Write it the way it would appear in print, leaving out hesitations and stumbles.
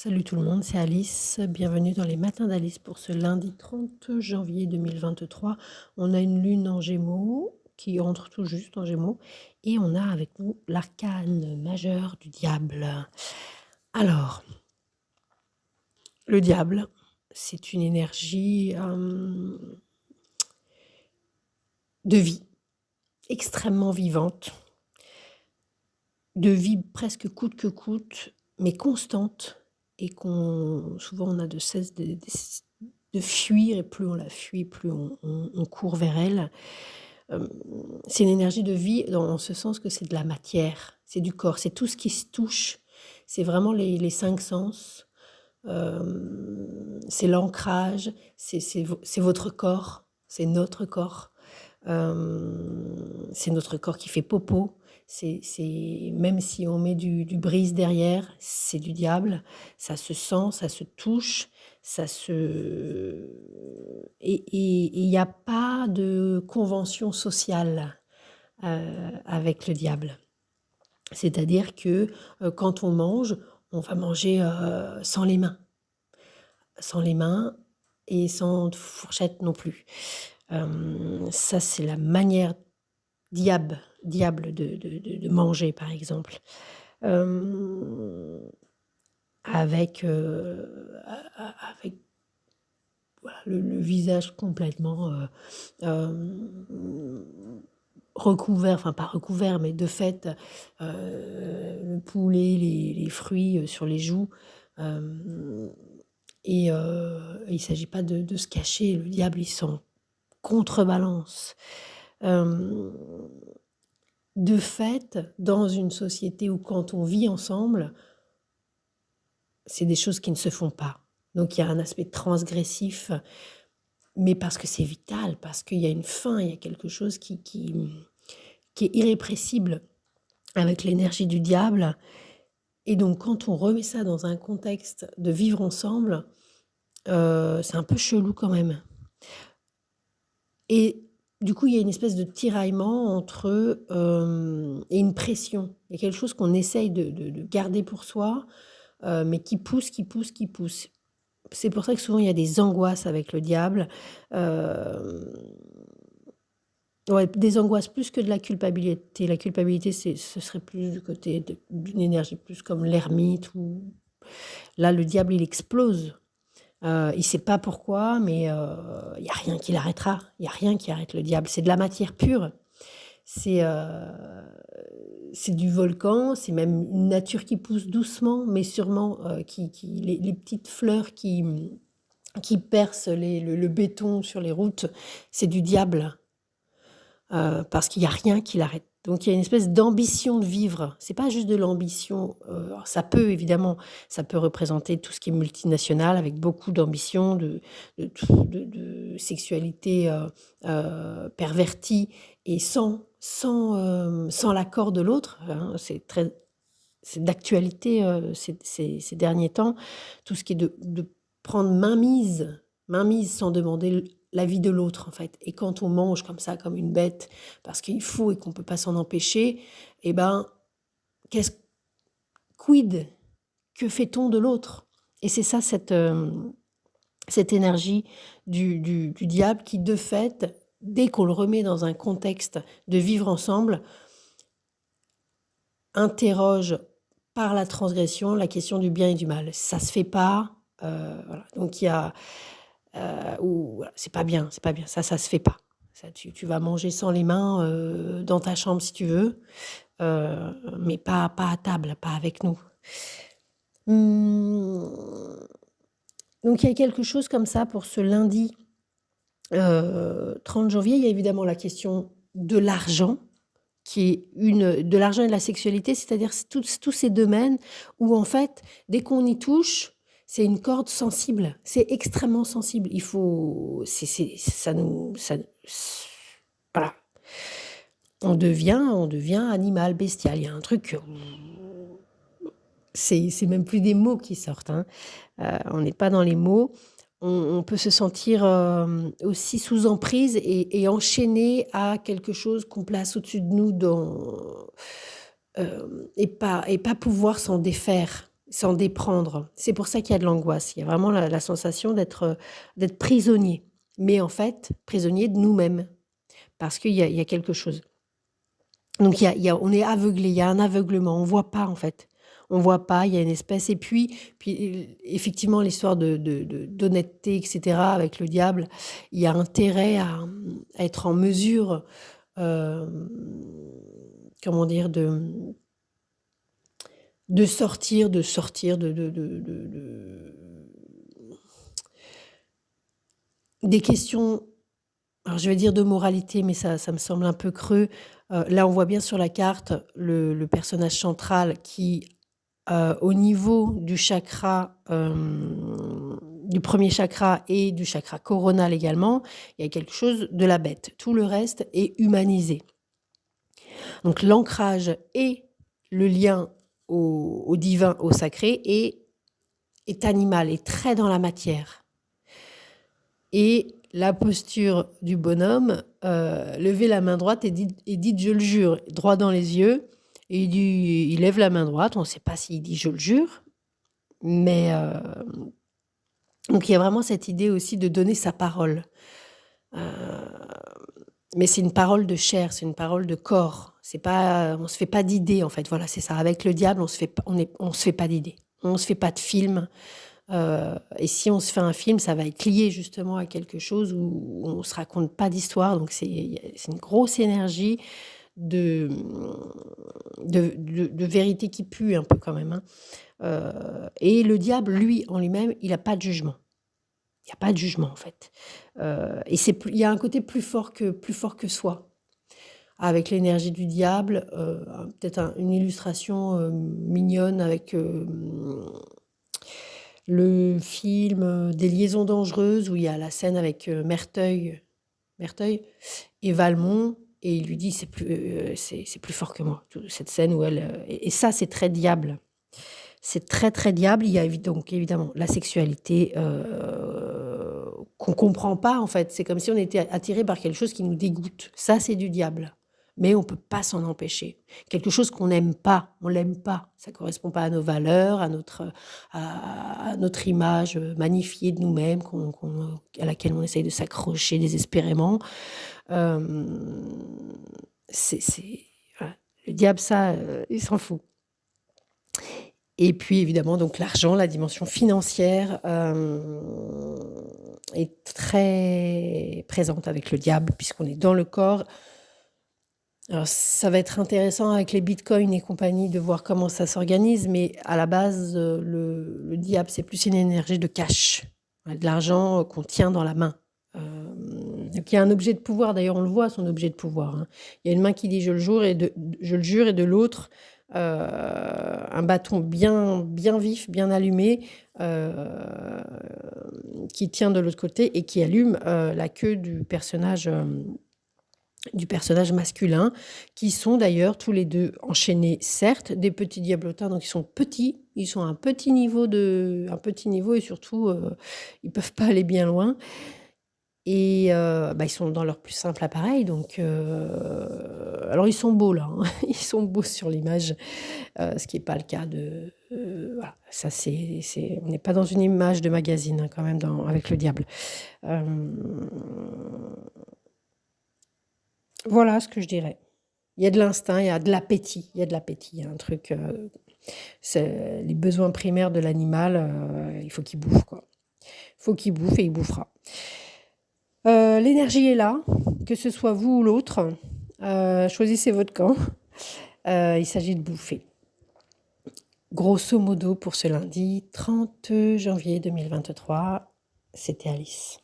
Salut tout le monde, c'est Alice. Bienvenue dans les matins d'Alice pour ce lundi 30 janvier 2023. On a une lune en Gémeaux qui entre tout juste en Gémeaux et on a avec nous l'arcane majeur du diable. Alors, le diable, c'est une énergie de vie extrêmement vivante, de vie presque coûte que coûte, mais constante. Et souvent on a de cesse de fuir, et plus on la fuit, plus on court vers elle. C'est une énergie de vie dans ce sens que c'est de la matière, c'est du corps, c'est tout ce qui se touche, c'est vraiment les 5 sens, c'est l'ancrage, c'est votre corps, c'est notre corps. C'est notre corps qui fait popo, même si on met du brise derrière, c'est du diable, ça se sent, ça se touche, et il n'y a pas de convention sociale avec le diable. C'est-à-dire que quand on mange, on va manger sans les mains et sans fourchette non plus. Ça, c'est la manière diable de manger, par exemple. Avec voilà, le visage complètement recouvert, enfin pas recouvert, mais de fait, le poulet, les fruits sur les joues. Et il ne s'agit pas de se cacher, le diable, il s'en contrebalance. De fait, dans une société où quand on vit ensemble, c'est des choses qui ne se font pas. Donc il y a un aspect transgressif, mais parce que c'est vital, parce qu'il y a une fin, il y a quelque chose qui est irrépressible avec l'énergie du diable. Et donc quand on remet ça dans un contexte de vivre ensemble, c'est un peu chelou quand même. Et du coup, il y a une espèce de tiraillement entre et une pression. Il y a quelque chose qu'on essaye de garder pour soi, mais qui pousse. C'est pour ça que souvent il y a des angoisses avec le diable. Ouais, des angoisses plus que de la culpabilité. La culpabilité, ce serait plus du côté d'une énergie plus comme l'ermite. Là, le diable, il explose. Il ne sait pas pourquoi, mais il n'y a rien qui l'arrêtera. Il n'y a rien qui arrête le diable. C'est de la matière pure. C'est du volcan, c'est même une nature qui pousse doucement, mais sûrement, les petites fleurs qui percent le béton sur les routes, c'est du diable, parce qu'il n'y a rien qui l'arrête. Donc il y a une espèce d'ambition de vivre. C'est pas juste de l'ambition. Ça peut évidemment, ça peut représenter tout ce qui est multinational avec beaucoup d'ambition, de sexualité pervertie et sans l'accord de l'autre. Hein. C'est d'actualité ces derniers temps. Tout ce qui est de prendre mainmise sans demander l'avis de l'autre, en fait. Et quand on mange comme ça, comme une bête, parce qu'il faut et qu'on ne peut pas s'en empêcher, eh ben, quid? Que fait-on de l'autre? Et c'est ça, cette énergie du diable qui, de fait, dès qu'on le remet dans un contexte de vivre ensemble, interroge par la transgression la question du bien et du mal. Ça se fait pas. Voilà. Donc il y a... voilà, c'est pas bien, ça se fait pas. Ça, tu vas manger sans les mains dans ta chambre si tu veux, mais pas à table, pas avec nous. Donc il y a quelque chose comme ça pour ce lundi 30 janvier. Il y a évidemment la question de l'argent, qui est de l'argent et de la sexualité, c'est-à-dire tous ces domaines où en fait, dès qu'on y touche, c'est une corde sensible, c'est extrêmement sensible. Il faut, voilà. On devient animal, bestial. Il y a un truc, c'est même plus des mots qui sortent. Hein. On n'est pas dans les mots. On peut se sentir aussi sous emprise et enchaîné à quelque chose qu'on place au-dessus de nous et pas pouvoir s'en défaire. s'en déprendre. C'est pour ça qu'il y a de l'angoisse. Il y a vraiment la sensation d'être prisonnier, mais en fait, prisonnier de nous-mêmes, parce qu'il y a quelque chose. Donc on est aveuglé, il y a un aveuglement, on voit pas en fait. On voit pas, il y a une espèce et puis effectivement l'histoire d'honnêteté et cetera avec le diable, il y a intérêt à être en mesure, hem, comment dire? De sortir des questions, alors je vais dire de moralité, mais ça me semble un peu creux. Là, on voit bien sur la carte le personnage central qui, au niveau du chakra, du premier chakra et du chakra coronal également, il y a quelque chose de la bête. Tout le reste est humanisé. Donc l'ancrage et le lien au divin, au sacré est animal, est très dans la matière. Et la posture du bonhomme, lever la main droite et dites je le jure, droit dans les yeux. Et il lève la main droite, on ne sait pas s'il dit je le jure, mais donc il y a vraiment cette idée aussi de donner sa parole. Mais c'est une parole de chair, c'est une parole de corps. C'est pas, on se fait pas d'idées en fait. Voilà, c'est ça. Avec le diable, on se fait pas d'idées. On se fait pas de film. Et si on se fait un film, ça va être lié justement à quelque chose où on se raconte pas d'histoire. Donc c'est une grosse énergie de, de vérité qui pue un peu quand même, hein. Et le diable, lui, en lui-même, il a pas de jugement. Il y a pas de jugement en fait. Et il y a un côté plus fort que soi. Avec l'énergie du diable, peut-être une illustration mignonne avec le film des Liaisons dangereuses où il y a la scène avec Merteuil et Valmont, et il lui dit c'est plus fort que moi. Cette scène où et ça c'est très diable. C'est très très diable. Il y a donc évidemment la sexualité qu'on comprend pas en fait. C'est comme si on était attiré par quelque chose qui nous dégoûte. Ça c'est du diable. Mais on peut pas s'en empêcher. Quelque chose qu'on n'aime pas, on l'aime pas. Ça correspond pas à nos valeurs, à notre image magnifiée de nous-mêmes, à laquelle on essaye de s'accrocher désespérément. Euh, voilà. Le diable, ça, il s'en fout. Et puis évidemment, donc l'argent, la dimension financière est très présente avec le diable, puisqu'on est dans le corps. Alors, ça va être intéressant avec les bitcoins et compagnie de voir comment ça s'organise, mais à la base, le diable, c'est plus une énergie de cash, de l'argent qu'on tient dans la main. Donc il y a un objet de pouvoir, d'ailleurs on le voit, son objet de pouvoir, hein. Il y a une main qui dit je le jure et de l'autre, un bâton bien, bien vif, bien allumé, qui tient de l'autre côté et qui allume la queue du personnage masculin, qui sont d'ailleurs tous les deux enchaînés, certes, des petits diablotins, donc ils sont petits, ils sont à un petit niveau et surtout, ils peuvent pas aller bien loin. Et ils sont dans leur plus simple appareil, donc alors ils sont beaux là, hein, ils sont beaux sur l'image, ce qui est pas le cas voilà, ça on n'est pas dans une image de magazine, hein, quand même avec le diable. Voilà ce que je dirais. Il y a de l'instinct, il y a de l'appétit, il y a un truc, c'est les besoins primaires de l'animal, il faut qu'il bouffe quoi. Il faut qu'il bouffe et il bouffera. L'énergie est là, que ce soit vous ou l'autre, choisissez votre camp, il s'agit de bouffer. Grosso modo pour ce lundi 30 janvier 2023, c'était Alice.